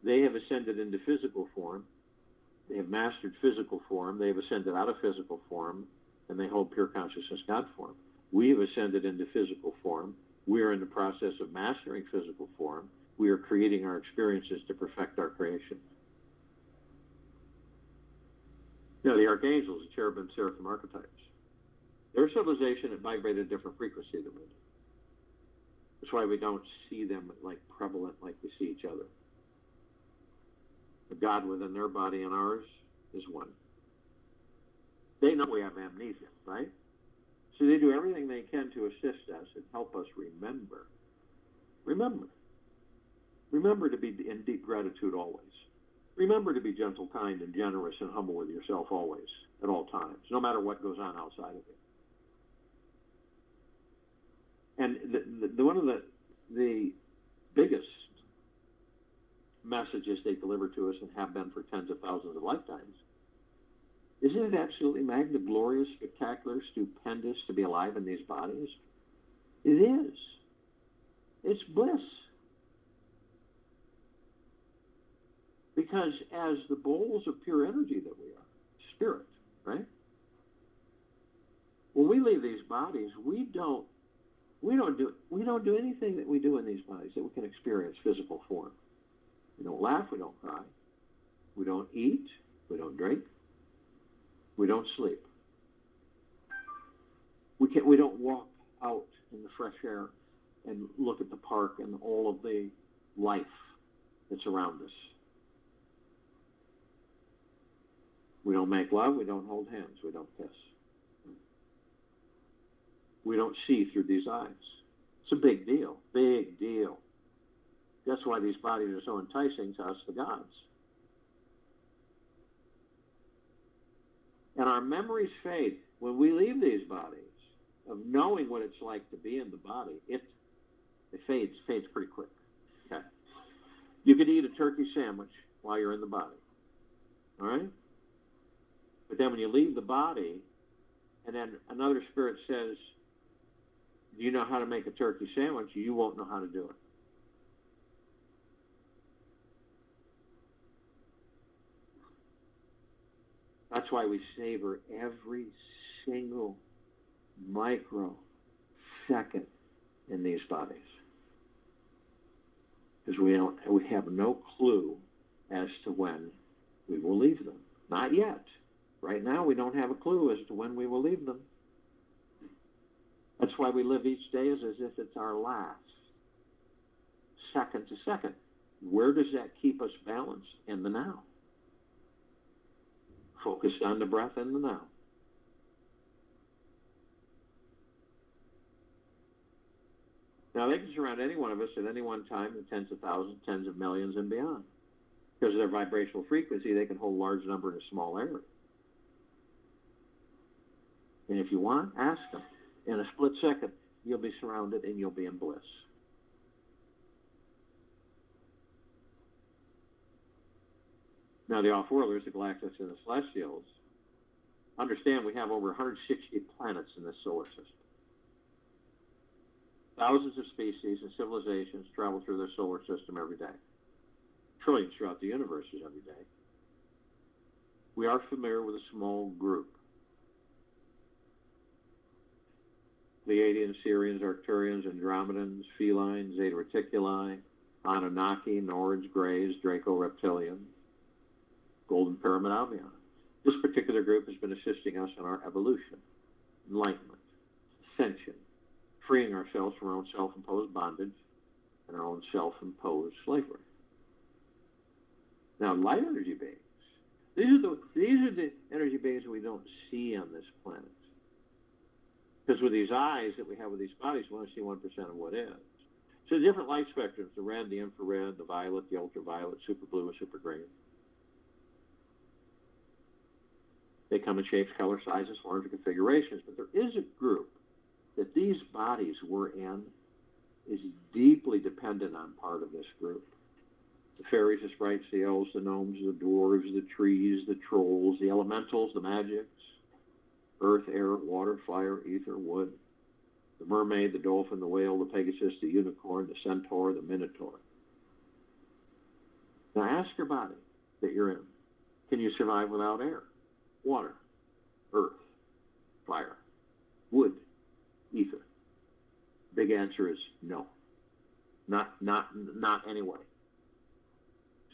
they have ascended into physical form. They have mastered physical form. They have ascended out of physical form, and they hold pure consciousness God form. We have ascended into physical form. We are in the process of mastering physical form. We are creating our experiences to perfect our creation. Now, the archangels, the cherubim, seraphim, archetypes, their civilization had vibrated a different frequency than we do. That's why we don't see them like prevalent like we see each other. The God within their body and ours is one. They know we have amnesia, right? So they do everything they can to assist us and help us remember. Remember to be in deep gratitude always. Remember to be gentle, kind, and generous and humble with yourself always, at all times, no matter what goes on outside of you. And one of the biggest messages they deliver to us and have been for tens of thousands of lifetimes, isn't it absolutely magna, glorious, spectacular, stupendous to be alive in these bodies? It is. It's bliss. Because as the bowls of pure energy that we are, spirit, right? When we leave these bodies, we don't do anything that we do in these bodies that we can experience physical form. We don't laugh, we don't cry, we don't eat, we don't drink, we don't sleep. We don't walk out in the fresh air and look at the park and all of the life that's around us. We don't make love, we don't hold hands, we don't kiss. We don't see through these eyes. It's a big deal, big deal. That's why these bodies are so enticing to us, the gods. And our memories fade. When we leave these bodies, of knowing what it's like to be in the body, it fades pretty quick. Okay. You could eat a turkey sandwich while you're in the body. All right? But then when you leave the body, and then another spirit says, do you know how to make a turkey sandwich? You won't know how to do it. That's why we savor every single microsecond in these bodies. Because we have no clue as to when we will leave them. Not yet. Right now we don't have a clue as to when we will leave them. That's why we live each day as if it's our last. Second to second. Where does that keep us balanced? In the now. Focused on the breath in the now. Now, they can surround any one of us at any one time in tens of thousands, tens of millions, and beyond. Because of their vibrational frequency, they can hold a large number in a small area. And if you want, ask them. In a split second, you'll be surrounded and you'll be in bliss. Now, the off-worlders, the galactics, and the celestials, understand we have over 160 planets in this solar system. Thousands of species and civilizations travel through their solar system every day. Trillions throughout the universe every day. We are familiar with a small group. Pleiadians, Sirians, Arcturians, Andromedans, Felines, Zeta Reticuli, Anunnaki, Nords, Greys, Draco Reptilian, Golden Pyramid Albion. This particular group has been assisting us in our evolution, enlightenment, ascension, freeing ourselves from our own self-imposed bondage and our own self-imposed slavery. Now, light energy beings, these are the energy beings that we don't see on this planet. Because with these eyes that we have with these bodies, we only see 1% of what is. So the different light spectrums, the red, the infrared, the violet, the ultraviolet, super blue, and super green. They come in shapes, colors, sizes, forms, and configurations. But there is a group that these bodies we're in is deeply dependent on part of this group. The fairies, the sprites, the elves, the gnomes, the dwarves, the trees, the trolls, the elementals, the magics, earth, air, water, fire, ether, wood, the mermaid, the dolphin, the whale, the pegasus, the unicorn, the centaur, the minotaur. Now ask your body that you're in, can you survive without air, water, earth, fire, wood, ether? Big answer is no. Not anyway.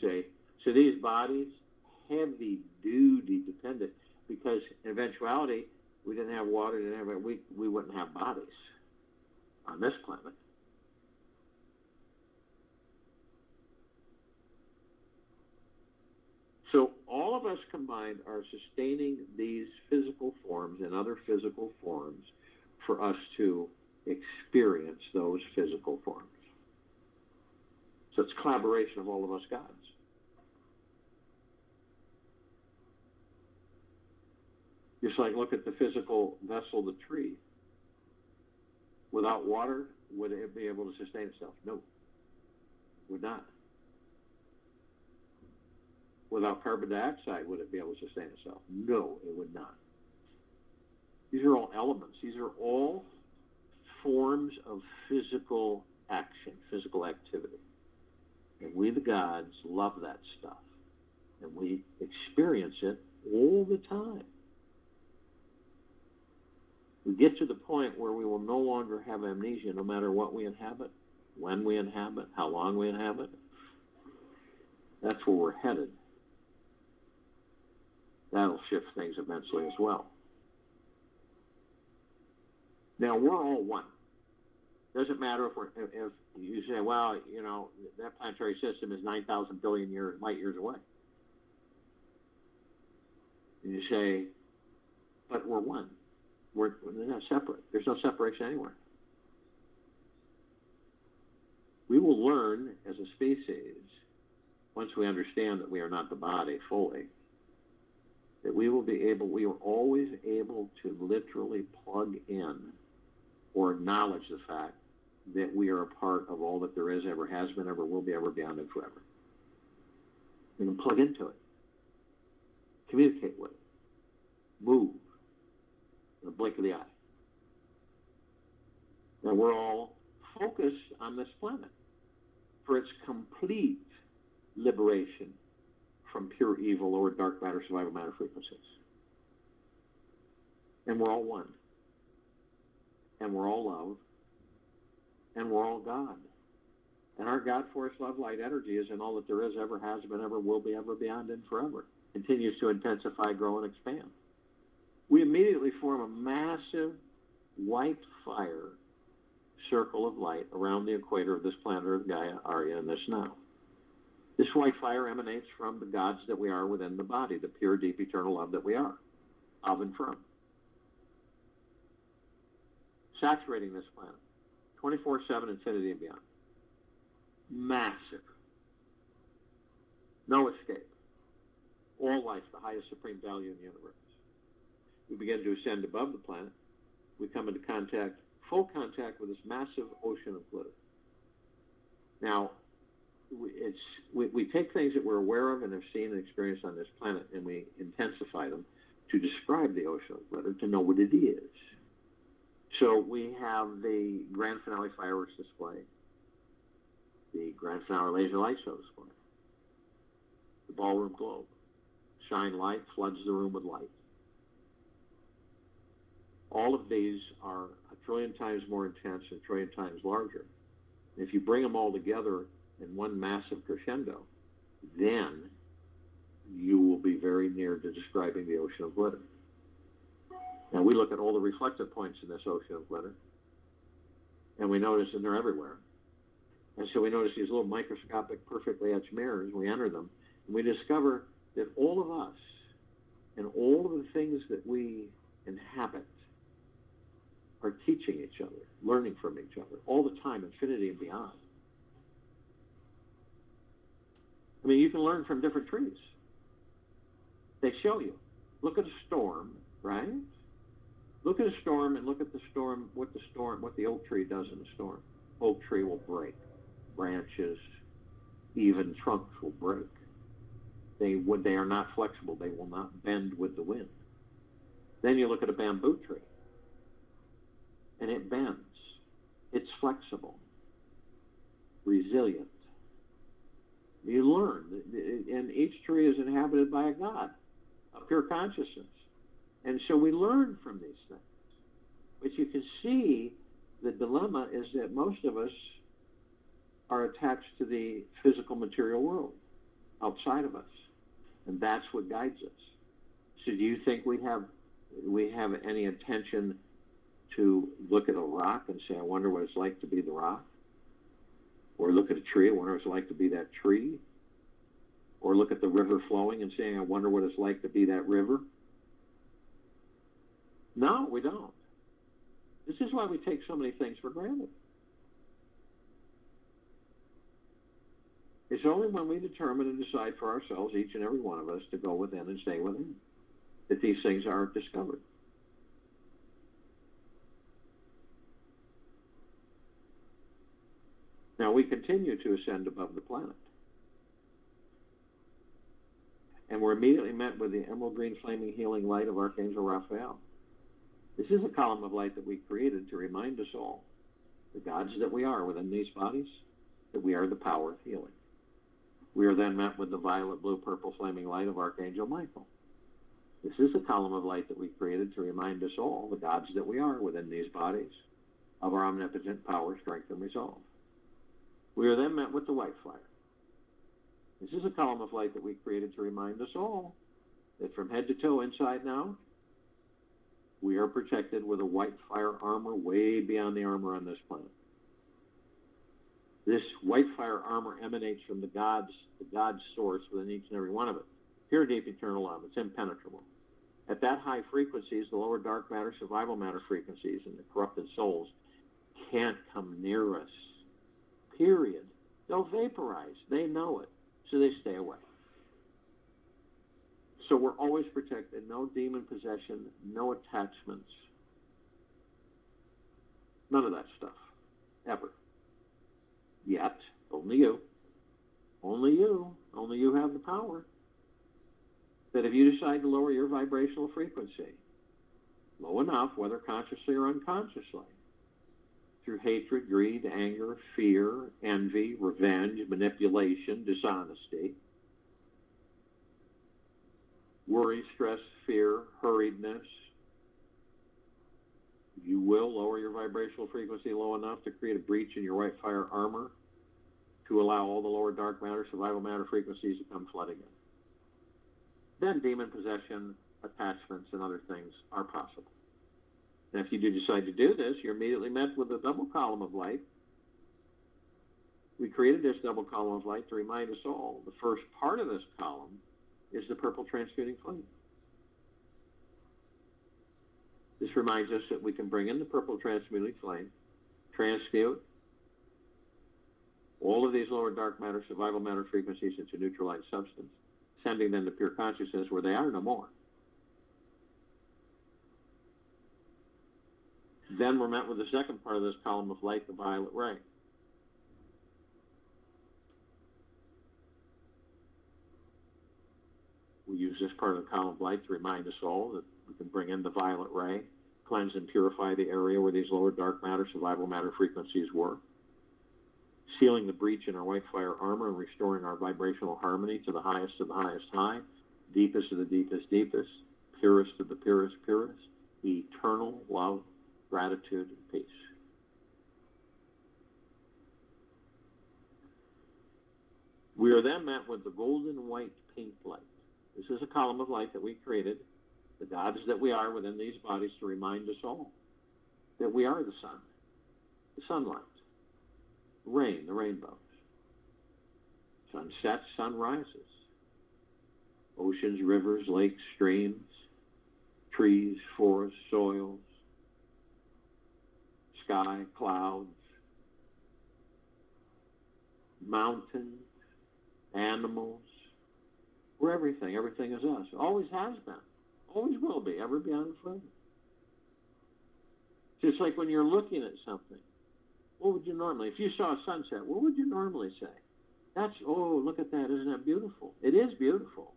See? So these bodies, heavy duty dependent, because in eventuality, we didn't have water, we wouldn't have bodies on this planet. So all of us combined are sustaining these physical forms and other physical forms for us to experience those physical forms. So it's collaboration of all of us gods. Just like look at the physical vessel, the tree. Without water, would it be able to sustain itself? No, it would not. Without carbon dioxide, would it be able to sustain itself? No, it would not. These are all elements. These are all forms of physical action, physical activity. And we, the gods, love that stuff. And we experience it all the time. We get to the point where we will no longer have amnesia no matter what we inhabit, when we inhabit, how long we inhabit. That's where we're headed. That'll shift things immensely as well. Now, we're all one. Doesn't matter if you say, well, that planetary system is 9,000 billion light years away. And you say, but we're one. We're not separate. There's no separation anywhere. We will learn as a species, once we understand that we are not the body fully, that we are always able to literally plug in or acknowledge the fact that we are a part of all that there is, ever has been, ever will be, ever beyond, and forever. We can plug into it, communicate with it, move in the blink of the eye. And we're all focused on this planet for its complete liberation from pure evil or dark matter, survival matter frequencies. And we're all one. And we're all love. And we're all God. And our God, force, love, light, energy is in all that there is, ever has been, ever will be, ever beyond, and forever. Continues to intensify, grow, and expand. We immediately form a massive white fire circle of light around the equator of this planet of Gaia, Arya, and this now. This white fire emanates from the gods that we are within the body, the pure, deep, eternal love that we are, of and from. Saturating this planet, 24/7, infinity and beyond. Massive. No escape. All life, the highest supreme value in the universe. We begin to ascend above the planet. We come into full contact with this massive ocean of glitter. Now, we take things that we're aware of and have seen and experienced on this planet, and we intensify them to describe the ocean of glitter, to know what it is. So we have the grand finale fireworks display, the grand finale laser light show display, the ballroom globe. Shine light, floods the room with light. All of these are a trillion times more intense and a trillion times larger. And if you bring them all together in one massive crescendo, then you will be very near to describing the ocean of glitter. Now, we look at all the reflective points in this ocean of glitter, and we notice that they're everywhere. And so we notice these little microscopic, perfectly etched mirrors. We enter them, and we discover that all of us and all of the things that we inhabit are teaching each other, learning from each other, all the time, infinity and beyond. I mean, you can learn from different trees. They show you. Look at a storm, right? Look at a storm and look at the storm, what the oak tree does in a storm. Oak tree will break. Branches, even trunks will break. They are not flexible. They will not bend with the wind. Then you look at a bamboo tree, and it bends. It's flexible, resilient. You learn, and each tree is inhabited by a God, a pure consciousness. And so we learn from these things. But you can see the dilemma is that most of us are attached to the physical material world outside of us. And that's what guides us. So do you think we have any intention to look at a rock and say, I wonder what it's like to be the rock? Or look at a tree, I wonder what it's like to be that tree? Or look at the river flowing and saying, I wonder what it's like to be that river? No, we don't. This is why we take so many things for granted. It's only when we determine and decide for ourselves, each and every one of us, to go within and stay within, that these things are discovered. Now, we continue to ascend above the planet. And we're immediately met with the emerald green flaming healing light of Archangel Raphael. This is a column of light that we created to remind us all, the gods that we are within these bodies, that we are the power of healing. We are then met with the violet, blue, purple flaming light of Archangel Michael. This is a column of light that we created to remind us all, the gods that we are within these bodies, of our omnipotent power, strength, and resolve. We are then met with the white fire. This is a column of light that we created to remind us all that from head to toe, inside and out, we are protected with a white fire armor way beyond the armor on this planet. This white fire armor emanates from the God's source within each and every one of it. Pure, deep, eternal love. It's impenetrable. At that high frequencies, the lower dark matter, survival matter frequencies, and the corrupted souls can't come near us. Period. They'll vaporize. They know it. So they stay away. So we're always protected. No demon possession, no attachments. None of that stuff. Ever. Yet, only you have the power. That if you decide to lower your vibrational frequency low enough, whether consciously or unconsciously, through hatred, greed, anger, fear, envy, revenge, manipulation, dishonesty, worry, stress, fear, hurriedness, you will lower your vibrational frequency low enough to create a breach in your white fire armor to allow all the lower dark matter, survival matter frequencies to come flooding in. Then demon possession, attachments, and other things are possible. And if you do decide to do this, you're immediately met with a double column of light. We created this double column of light to remind us all. The first part of this column is the purple transmuting flame. This reminds us that we can bring in the purple transmuting flame, transmute all of these lower dark matter, survival matter frequencies into neutralized substance, sending them to pure consciousness where they are no more. Then we're met with the second part of this column of light, the violet ray. We use this part of the column of light to remind us all that we can bring in the violet ray, cleanse and purify the area where these lower dark matter, survival matter frequencies were, sealing the breach in our white fire armor and restoring our vibrational harmony to the highest of the highest high, deepest of the deepest deepest, purest of the purest purest, eternal love, gratitude, and peace. We are then met with the golden white pink light. This is a column of light that we created, the gods that we are within these bodies, to remind us all that we are the sun, the sunlight, rain, the rainbows. Sun sets, sun rises. Oceans, rivers, lakes, streams, trees, forests, soils, sky, clouds, mountains, animals. We're everything. Everything is us. Always has been. Always will be. Ever beyond forever. Just like when you're looking at something, what would you normally, if you saw a sunset, what would you normally say? That's, oh, look at that. Isn't that beautiful? It is beautiful.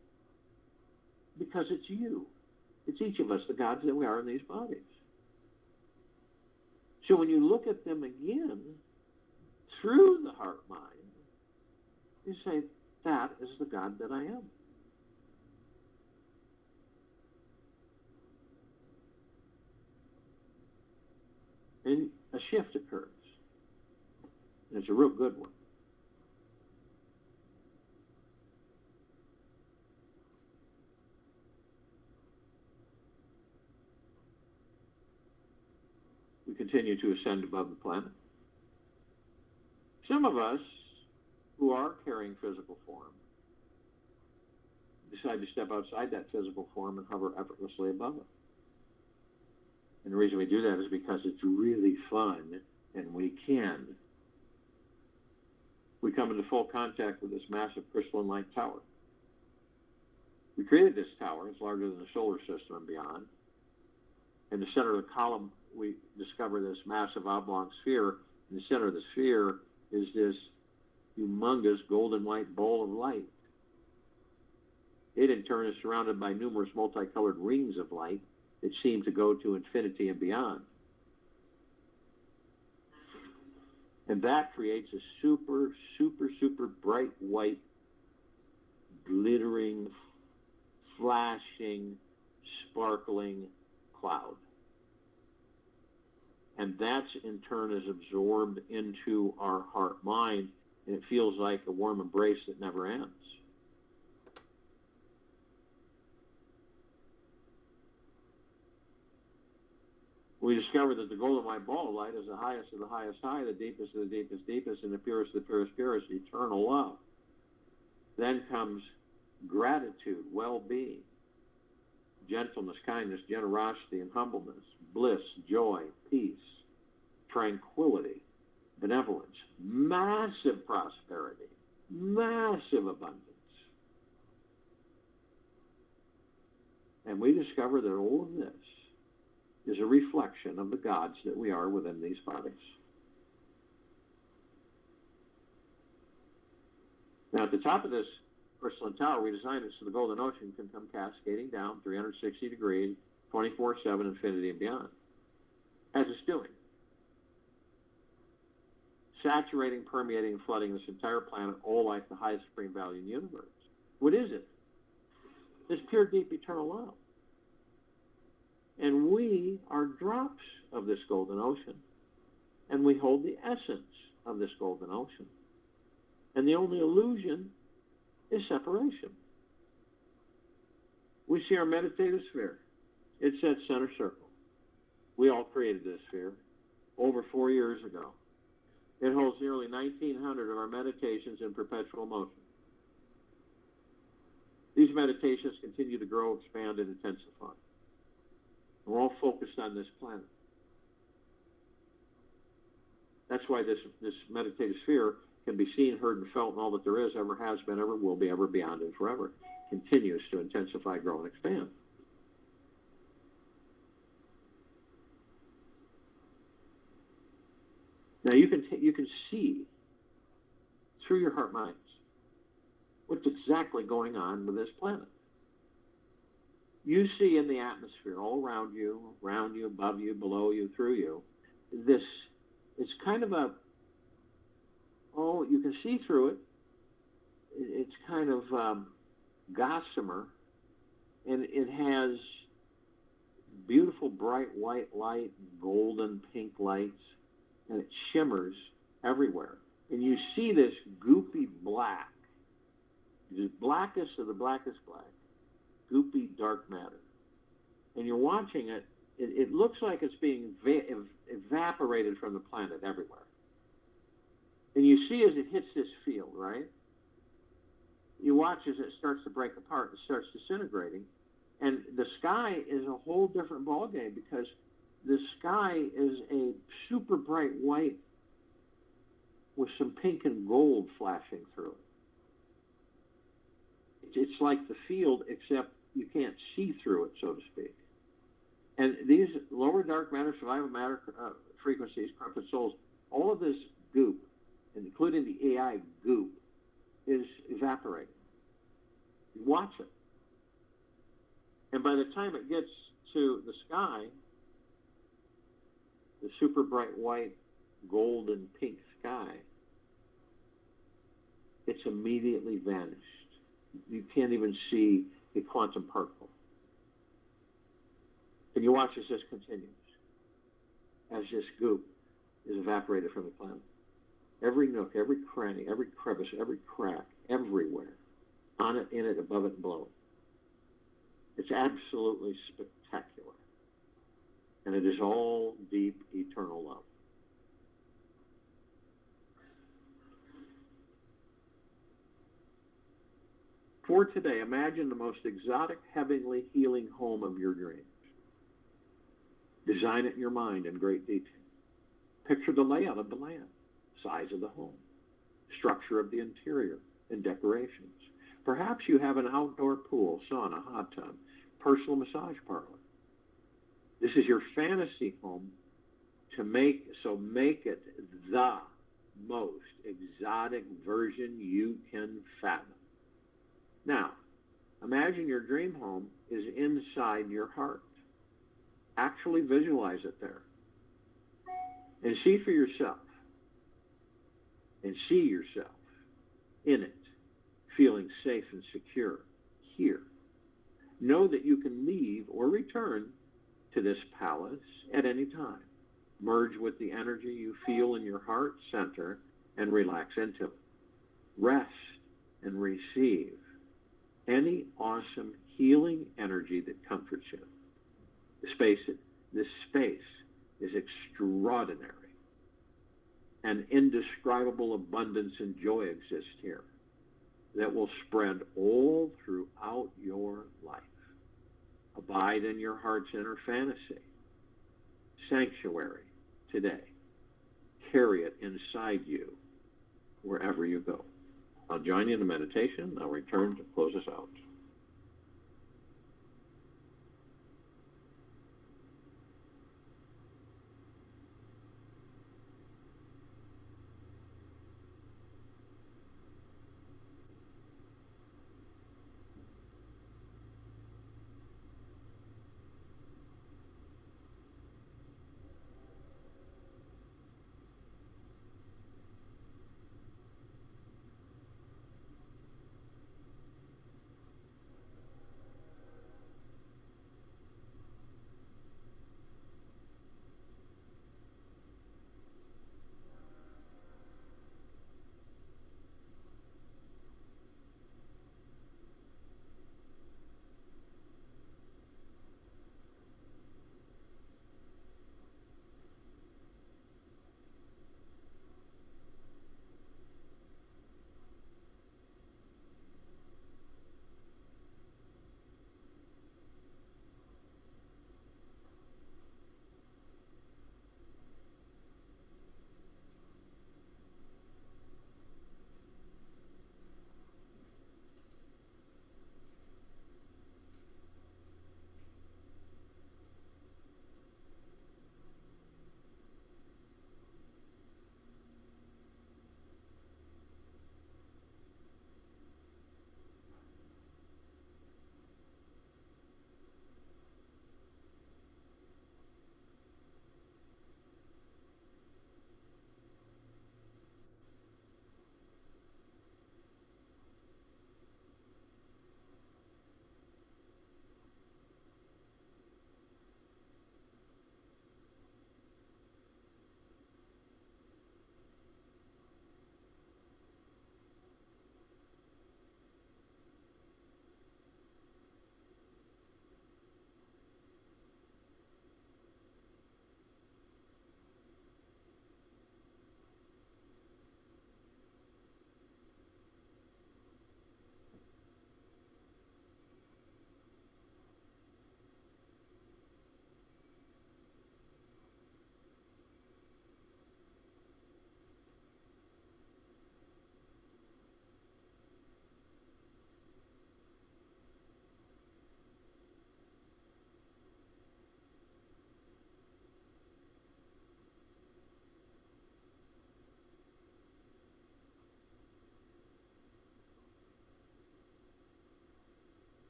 Because it's you. It's each of us, the gods that we are in these bodies. So when you look at them again, through the heart mind, you say, that is the God that I am. And a shift occurs. And it's a real good one. We continue to ascend above the planet. Some of us who are carrying physical form decide to step outside that physical form and hover effortlessly above it. And the reason we do that is because it's really fun, and we can. We come into full contact with this massive crystalline light tower. We created this tower. It's larger than the solar system and beyond. In the center of the column, we discover this massive oblong sphere. In the center of the sphere is this humongous golden white bowl of light. It, in turn, is surrounded by numerous multicolored rings of light that seem to go to infinity and beyond. And that creates a super, super, super bright white, glittering, flashing, sparkling cloud. And that, in turn, is absorbed into our heart mind, and it feels like a warm embrace that never ends. We discover that the golden white ball of light is the highest of the highest high, the deepest of the deepest deepest, and the purest of the purest purest, eternal love. Then comes gratitude, well-being, gentleness, kindness, generosity, and humbleness, bliss, joy, peace, tranquility, benevolence, massive prosperity, massive abundance. And we discover that all of this is a reflection of the gods that we are within these bodies. Now, at the top of this crystalline tower, we designed it so the golden ocean can come cascading down 360 degrees, 24/7, infinity and beyond, as it's doing. Saturating, permeating, and flooding this entire planet, all like the highest supreme value in the universe. What is it? It's pure, deep, eternal love. And we are drops of this golden ocean. And we hold the essence of this golden ocean. And the only illusion is separation. We see our meditative sphere. It's that center circle. We all created this sphere over 4 years ago. It holds nearly 1,900 of our meditations in perpetual motion. These meditations continue to grow, expand, and intensify. We're all focused on this planet. That's why this meditative sphere can be seen, heard, and felt, and all that there is, ever has been, ever will be, ever beyond, and forever. Continues to intensify, grow, and expand. Now you can see through your heart minds what's exactly going on with this planet. You see in the atmosphere, all around you, above you, below you, through you, this, it's kind of a, you can see through it. It's kind of gossamer, and it has beautiful bright white light, golden pink lights, and it shimmers everywhere. And you see this goopy black, the blackest of the blackest black, goopy dark matter. And you're watching it, it looks like it's being evaporated from the planet everywhere. And you see as it hits this field, right? You watch as it starts to break apart and starts disintegrating. And the sky is a whole different ballgame, because the sky is a super bright white with some pink and gold flashing through it. It's like the field, except you can't see through it, so to speak. And these lower dark matter, survival matter frequencies, corrupted souls, all of this goop, including the AI goop, is evaporating. You watch it. And by the time it gets to the sky, the super bright white, golden pink sky, it's immediately vanished. You can't even see a quantum particle. And you watch as this continues, as this goop is evaporated from the planet. Every nook, every cranny, every crevice, every crack, everywhere, on it, in it, above it, and below it. It's absolutely spectacular. And it is all deep, eternal love. For today, imagine the most exotic, heavenly, healing home of your dreams. Design it in your mind in great detail. Picture the layout of the land, size of the home, structure of the interior, and decorations. Perhaps you have an outdoor pool, sauna, hot tub, personal massage parlor. This is your fantasy home make it the most exotic version you can fathom. Now, imagine your dream home is inside your heart. Actually visualize it there. And see for yourself. And see yourself in it, feeling safe and secure here. Know that you can leave or return to this palace at any time. Merge with the energy you feel in your heart center and relax into it. Rest and receive any awesome healing energy that comforts you. This space is extraordinary. An indescribable abundance and joy exist here that will spread all throughout your life. Abide in your heart's inner fantasy. Sanctuary today. Carry it inside you wherever you go. I'll join you in the meditation. I'll return to close us out.